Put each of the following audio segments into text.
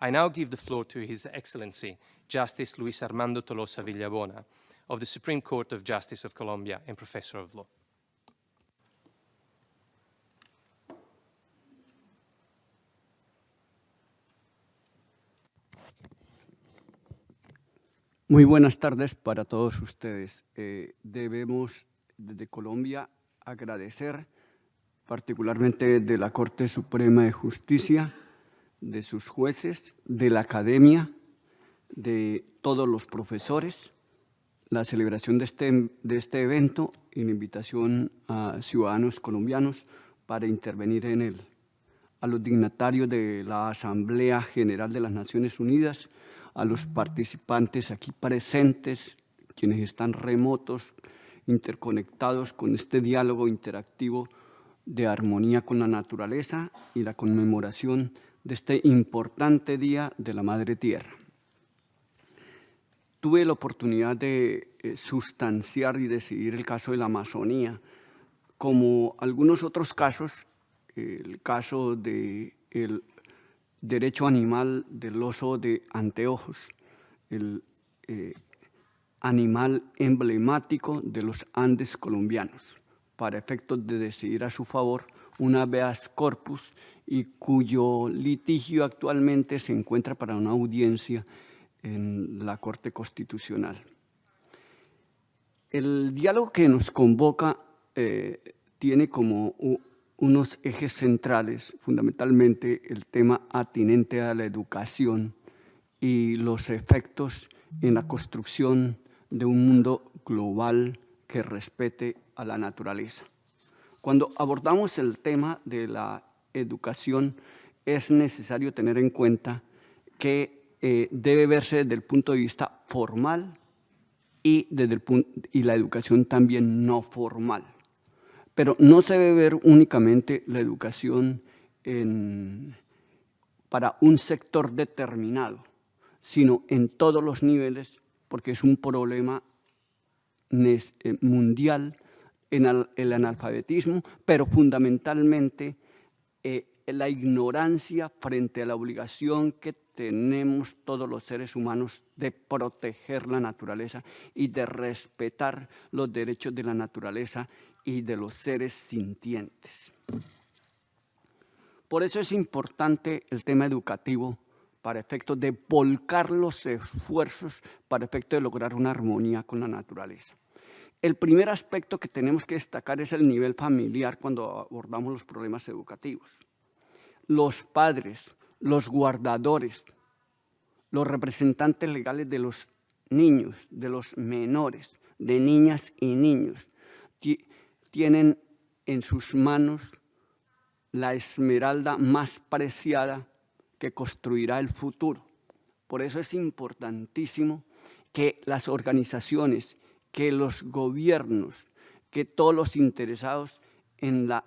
I now give the floor to His Excellency, Justice Luis Armando Tolosa Villabona, of the Supreme Court of Justice of Colombia and Professor of Law. Muy buenas tardes para todos ustedes. Debemos desde Colombia agradecer particularmente de la Corte Suprema de Justicia, de sus jueces, de la academia, de todos los profesores, la celebración de este evento y la invitación a ciudadanos colombianos para intervenir en él, a los dignatarios de la Asamblea General de las Naciones Unidas, a los participantes aquí presentes, quienes están remotos, interconectados con este diálogo interactivo de armonía con la naturaleza y la conmemoración de este importante Día de la Madre Tierra. Tuve la oportunidad de sustanciar y decidir el caso de la Amazonía, como algunos otros casos, el caso del derecho animal del oso de anteojos, el animal emblemático de los Andes colombianos, para efectos de decidir a su favor una habeas corpus y cuyo litigio actualmente se encuentra para una audiencia en la Corte Constitucional. El diálogo que nos convoca tiene como unos ejes centrales, fundamentalmente el tema atinente a la educación y los efectos en la construcción de un mundo global que respete a la naturaleza. Cuando abordamos el tema de la educación, es necesario tener en cuenta que debe verse desde el punto de vista formal y la educación también no formal. Pero no se debe ver únicamente la educación para un sector determinado, sino en todos los niveles, porque es un problema mundial en el analfabetismo, pero fundamentalmente la ignorancia frente a la obligación que tenemos todos los seres humanos de proteger la naturaleza y de respetar los derechos de la naturaleza y de los seres sintientes. Por eso es importante el tema educativo para efectos de volcar los esfuerzos para efecto de lograr una armonía con la naturaleza. El primer aspecto que tenemos que destacar es el nivel familiar cuando abordamos los problemas educativos. Los padres, los guardadores, los representantes legales de los niños, de los menores, de niñas y niños, tienen en sus manos la esmeralda más preciada que construirá el futuro. Por eso es importantísimo que las organizaciones, que los gobiernos, que todos los interesados en la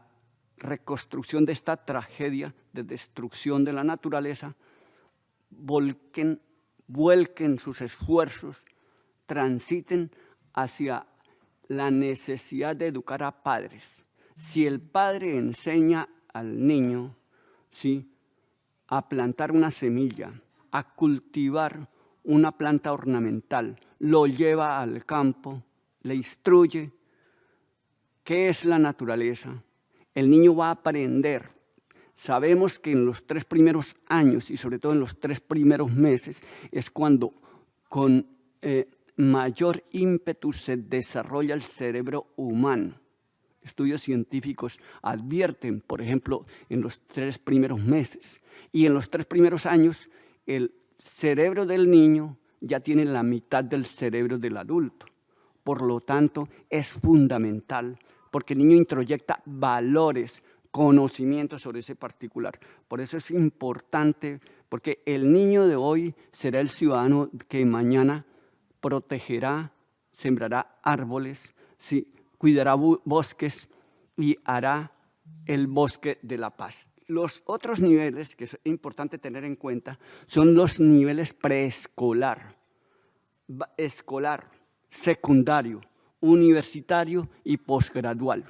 reconstrucción de esta tragedia de destrucción de la naturaleza, vuelquen sus esfuerzos, transiten hacia la necesidad de educar a padres. Si el padre enseña al niño, ¿sí?, a plantar una semilla, a cultivar una planta ornamental, lo lleva al campo, le instruye qué es la naturaleza, el niño va a aprender. Sabemos que en los 3 primeros años y sobre todo en los 3 primeros meses es cuando con mayor ímpetu se desarrolla el cerebro humano. Estudios científicos advierten, por ejemplo, en los 3 primeros meses y en los 3 primeros años el cerebro del niño ya tiene la mitad del cerebro del adulto. Por lo tanto, es fundamental porque el niño introyecta valores, conocimientos sobre ese particular. Por eso es importante, porque el niño de hoy será el ciudadano que mañana protegerá, sembrará árboles, ¿sí?, cuidará bosques y hará el bosque de la paz. Los otros niveles que es importante tener en cuenta son los niveles preescolar, escolar, secundario, universitario y posgradual.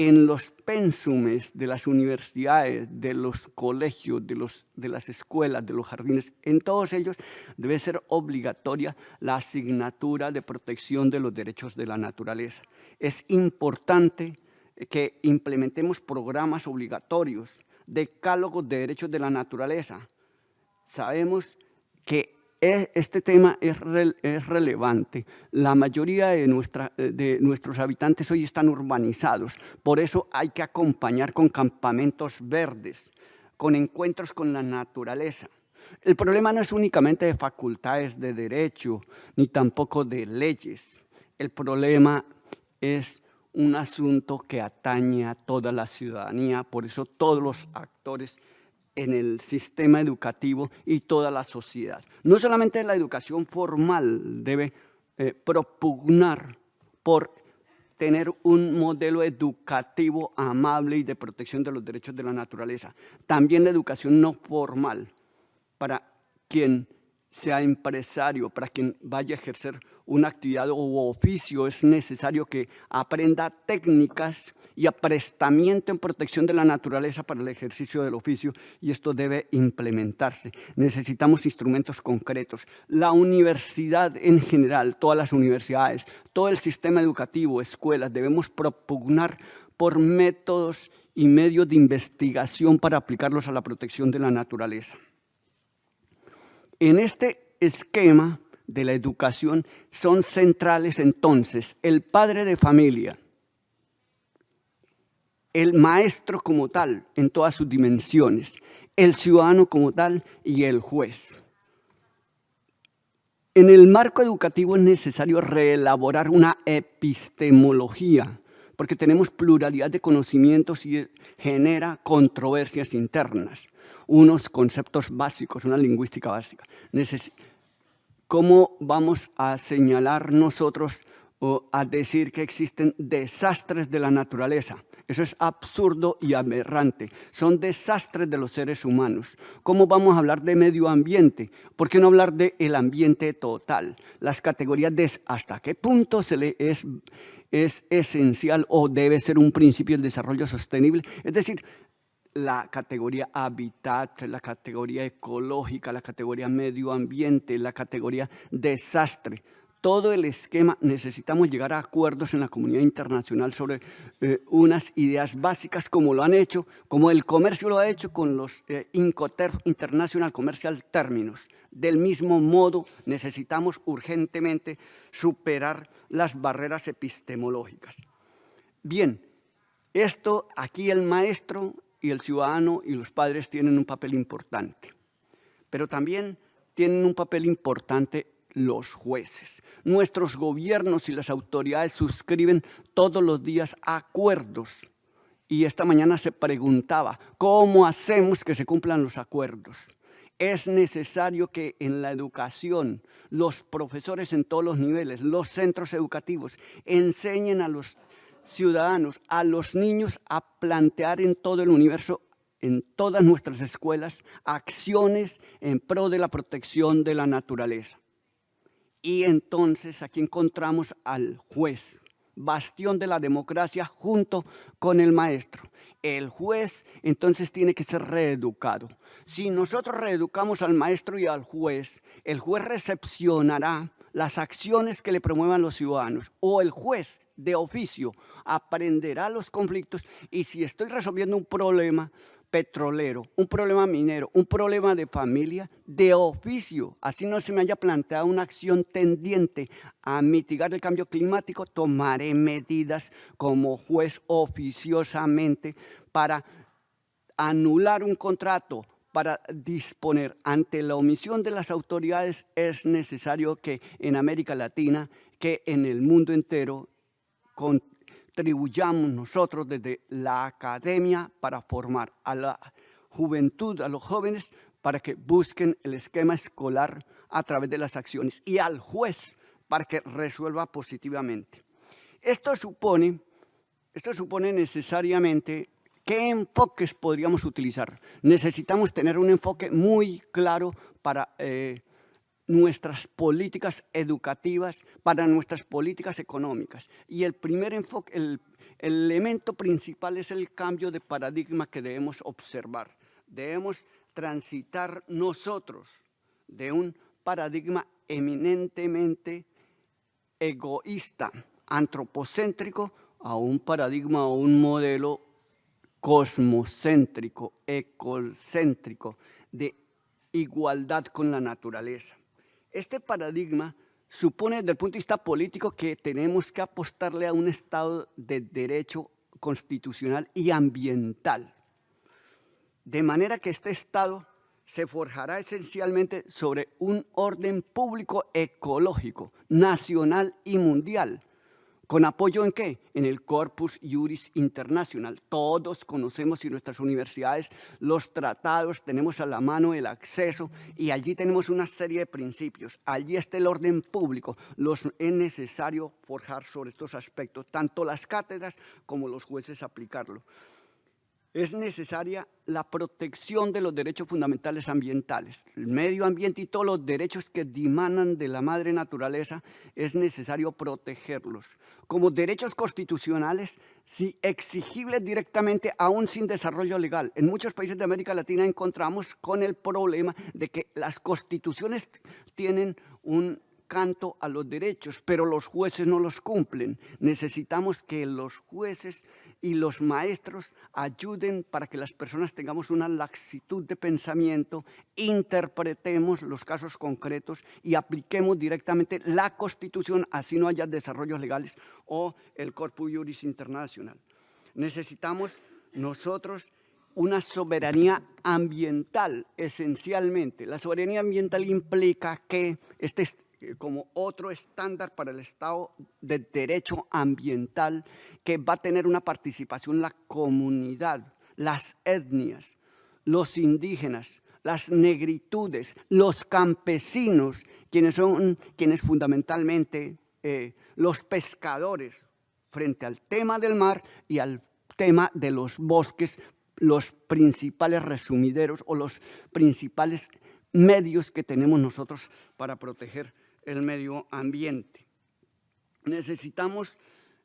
en los pénsumes de las universidades, de los colegios, de las escuelas, de los jardines, en todos ellos debe ser obligatoria la asignatura de protección de los derechos de la naturaleza. Es importante que implementemos programas obligatorios, decálogos de derechos de la naturaleza. Sabemos que este tema es relevante. La mayoría de nuestros habitantes hoy están urbanizados. Por eso hay que acompañar con campamentos verdes, con encuentros con la naturaleza. El problema no es únicamente de facultades de derecho, ni tampoco de leyes. El problema es un asunto que atañe a toda la ciudadanía. Por eso todos los actores en el sistema educativo y toda la sociedad. No solamente la educación formal debe propugnar por tener un modelo educativo amable y de protección de los derechos de la naturaleza. También la educación no formal, para quien sea empresario, para quien vaya a ejercer una actividad u oficio, es necesario que aprenda técnicas y aprestamiento en protección de la naturaleza para el ejercicio del oficio, y esto debe implementarse. Necesitamos instrumentos concretos. La universidad en general, todas las universidades, todo el sistema educativo, escuelas, debemos propugnar por métodos y medios de investigación para aplicarlos a la protección de la naturaleza. En este esquema de la educación son centrales entonces el padre de familia, el maestro como tal en todas sus dimensiones, el ciudadano como tal y el juez. En el marco educativo es necesario reelaborar una epistemología, porque tenemos pluralidad de conocimientos y genera controversias internas, unos conceptos básicos, una lingüística básica. ¿Cómo vamos a señalar nosotros o a decir que existen desastres de la naturaleza? Eso es absurdo y aberrante. Son desastres de los seres humanos. ¿Cómo vamos a hablar de medio ambiente? ¿Por qué no hablar del ambiente total? Las categorías de hasta qué punto es esencial o debe ser un principio del desarrollo sostenible. Es decir, la categoría hábitat, la categoría ecológica, la categoría medio ambiente, la categoría desastre. Todo el esquema, necesitamos llegar a acuerdos en la comunidad internacional sobre unas ideas básicas, como lo han hecho, como el comercio lo ha hecho con los Incoterm, International Commercial Terminus. Del mismo modo, necesitamos urgentemente superar las barreras epistemológicas. Bien, esto aquí el maestro y el ciudadano y los padres tienen un papel importante, pero también tienen un papel importante los jueces. Nuestros gobiernos y las autoridades suscriben todos los días acuerdos. Y esta mañana se preguntaba, ¿cómo hacemos que se cumplan los acuerdos? Es necesario que en la educación los profesores en todos los niveles, los centros educativos, enseñen a los ciudadanos, a los niños a plantear en todo el universo, en todas nuestras escuelas, acciones en pro de la protección de la naturaleza. Y entonces aquí encontramos al juez, bastión de la democracia junto con el maestro. El juez entonces tiene que ser reeducado. Si nosotros reeducamos al maestro y al juez, el juez recepcionará las acciones que le promuevan los ciudadanos, o el juez de oficio aprenderá los conflictos, y si estoy resolviendo un problema petrolero, un problema minero, un problema de familia, de oficio, así no se me haya planteado una acción tendiente a mitigar el cambio climático, tomaré medidas como juez oficiosamente para anular un contrato, para disponer. Ante la omisión de las autoridades es necesario que en América Latina, que en el mundo entero, contribuyamos nosotros desde la academia para formar a la juventud, a los jóvenes, para que busquen el esquema escolar a través de las acciones, y al juez para que resuelva positivamente. Esto supone necesariamente qué enfoques podríamos utilizar. Necesitamos tener un enfoque muy claro para nuestras políticas educativas, para nuestras políticas económicas. Y el primer enfoque, el elemento principal es el cambio de paradigma que debemos observar. Debemos transitar nosotros de un paradigma eminentemente egoísta, antropocéntrico, a un paradigma o un modelo cosmocéntrico, ecocéntrico, de igualdad con la naturaleza. Este paradigma supone desde el punto de vista político que tenemos que apostarle a un Estado de derecho constitucional y ambiental, de manera que este Estado se forjará esencialmente sobre un orden público ecológico, nacional y mundial. ¿Con apoyo en qué? En el Corpus Juris International. Todos conocemos en nuestras universidades los tratados, tenemos a la mano el acceso y allí tenemos una serie de principios. Allí está el orden público. Es necesario forjar sobre estos aspectos, tanto las cátedras como los jueces aplicarlo. Es necesaria la protección de los derechos fundamentales ambientales. El medio ambiente y todos los derechos que dimanan de la madre naturaleza es necesario protegerlos. Como derechos constitucionales, sí, exigibles directamente aún sin desarrollo legal. En muchos países de América Latina encontramos con el problema de que las constituciones tienen un canto a los derechos, pero los jueces no los cumplen. Necesitamos que los jueces y los maestros ayuden para que las personas tengamos una laxitud de pensamiento, interpretemos los casos concretos y apliquemos directamente la Constitución, así no haya desarrollos legales o el Corpus Juris International. Necesitamos nosotros una soberanía ambiental, esencialmente. La soberanía ambiental implica que como otro estándar para el Estado de derecho ambiental, que va a tener una participación la comunidad, las etnias, los indígenas, las negritudes, los campesinos, quienes fundamentalmente los pescadores, frente al tema del mar y al tema de los bosques, los principales resumideros o los principales medios que tenemos nosotros para proteger el medio ambiente. Necesitamos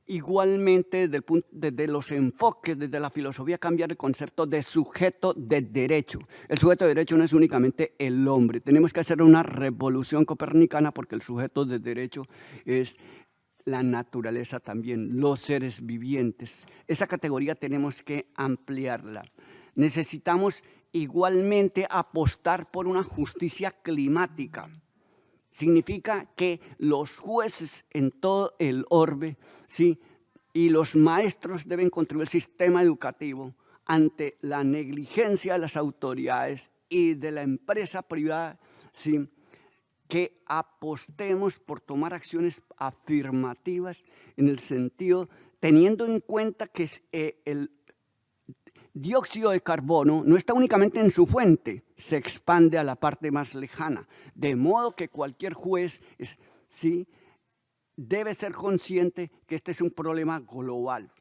igualmente desde los enfoques, desde la filosofía, cambiar el concepto de sujeto de derecho. El sujeto de derecho no es únicamente el hombre. Tenemos que hacer una revolución copernicana porque el sujeto de derecho es la naturaleza también, los seres vivientes. Esa categoría tenemos que ampliarla. Necesitamos igualmente apostar por una justicia climática. Significa que los jueces en todo el orbe, ¿sí?, y los maestros deben contribuir al sistema educativo ante la negligencia de las autoridades y de la empresa privada, ¿sí?, que apostemos por tomar acciones afirmativas en el sentido, teniendo en cuenta que el dióxido de carbono no está únicamente en su fuente, se expande a la parte más lejana, de modo que cualquier juez ¿sí?, debe ser consciente que este es un problema global.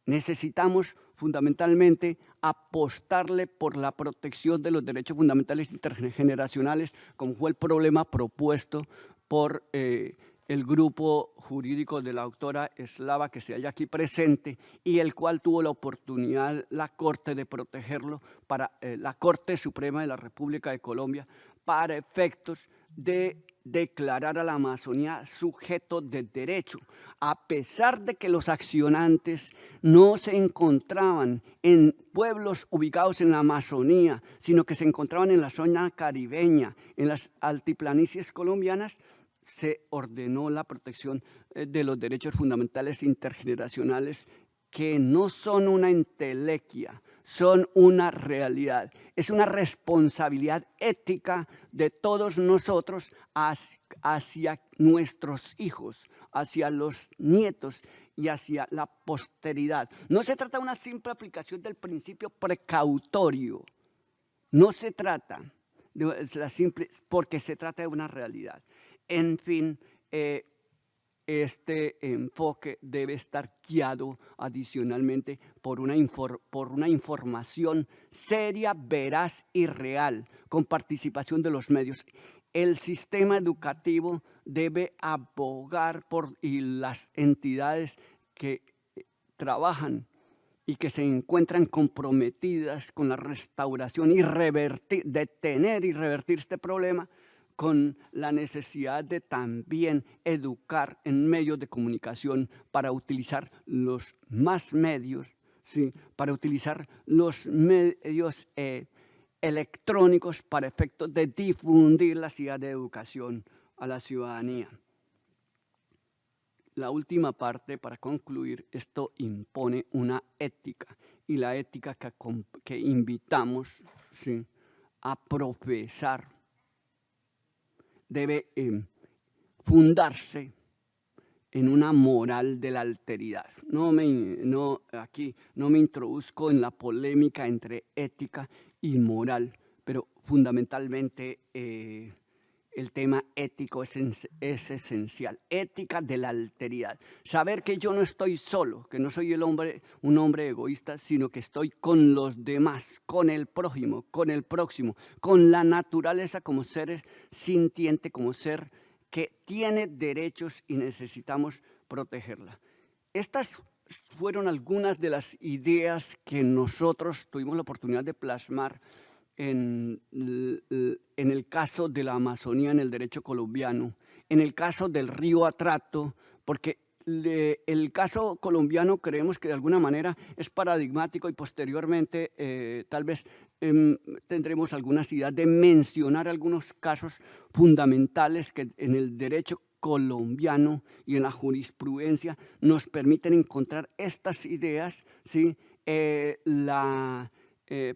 Necesitamos fundamentalmente apostarle por la protección de los derechos fundamentales intergeneracionales, como fue el problema propuesto por el grupo jurídico de la doctora Eslava, que se halla aquí presente, y el cual tuvo la oportunidad la Corte de protegerlo, para la Corte Suprema de la República de Colombia, para efectos de declarar a la Amazonía sujeto de derecho, a pesar de que los accionantes no se encontraban en pueblos ubicados en la Amazonía, sino que se encontraban en la zona caribeña, en las altiplanicies colombianas. Se ordenó la protección de los derechos fundamentales intergeneracionales, que no son una entelequia, son una realidad. Es una responsabilidad ética de todos nosotros hacia nuestros hijos, hacia los nietos y hacia la posteridad. No se trata de una simple aplicación del principio precautorio, no se trata de la simple, porque se trata de una realidad. En fin, este enfoque debe estar guiado adicionalmente por una información seria, veraz y real, con participación de los medios. El sistema educativo debe abogar y las entidades que trabajan y que se encuentran comprometidas con la restauración y detener y revertir este problema, con la necesidad de también educar en medios de comunicación para utilizar los más medios, ¿sí? Para utilizar los medios electrónicos para efectos de difundir las ideas de educación a la ciudadanía. La última parte, para concluir, esto impone una ética, y la ética que invitamos, ¿sí?, a profesar debe fundarse en una moral de la alteridad. Aquí no me introduzco en la polémica entre ética y moral, pero fundamentalmente el tema ético es esencial. Ética de la alteridad. Saber que yo no estoy solo, que no soy un hombre egoísta, sino que estoy con los demás, con el prójimo, con el próximo, con la naturaleza como ser sintiente, como ser que tiene derechos y necesitamos protegerla. Estas fueron algunas de las ideas que nosotros tuvimos la oportunidad de plasmar en el caso de la Amazonía en el derecho colombiano, en el caso del río Atrato, porque el caso colombiano creemos que de alguna manera es paradigmático y posteriormente tal vez tendremos algunas ideas de mencionar algunos casos fundamentales que en el derecho colombiano y en la jurisprudencia nos permiten encontrar estas ideas, ¿sí? La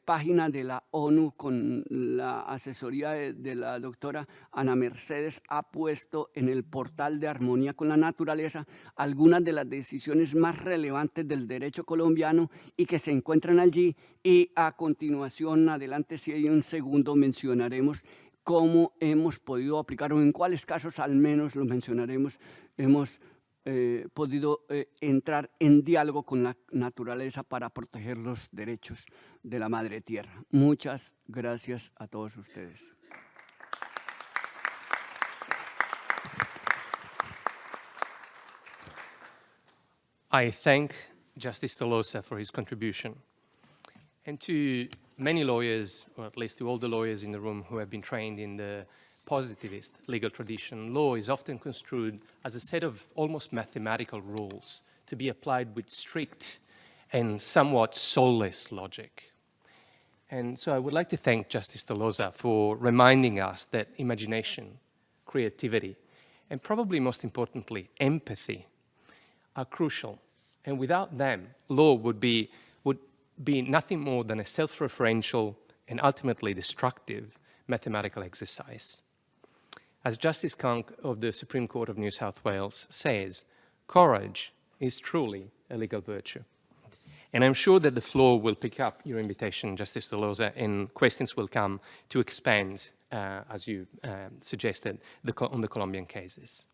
página de la ONU con la asesoría de la doctora Ana Mercedes ha puesto en el portal de Armonía con la Naturaleza algunas de las decisiones más relevantes del derecho colombiano y que se encuentran allí, y a continuación, adelante, si hay un segundo, mencionaremos cómo hemos podido aplicar o en cuáles casos al menos lo mencionaremos, hemos podido entrar en diálogo con la naturaleza para proteger los derechos de la madre tierra. Muchas gracias a todos ustedes. I thank Justice Tolosa for his contribution. And to many lawyers, or at least to all the lawyers in the room who have been trained in the positivist legal tradition, law is often construed as a set of almost mathematical rules to be applied with strict and somewhat soulless logic. And so I would like to thank Justice Tolosa for reminding us that imagination, creativity, and probably most importantly, empathy are crucial. And without them, law would be nothing more than a self-referential and ultimately destructive mathematical exercise. As Justice Conk of the Supreme Court of New South Wales says, courage is truly a legal virtue. And I'm sure that the floor will pick up your invitation, Justice Tolosa, and questions will come to expand, as you suggested, on the Colombian cases.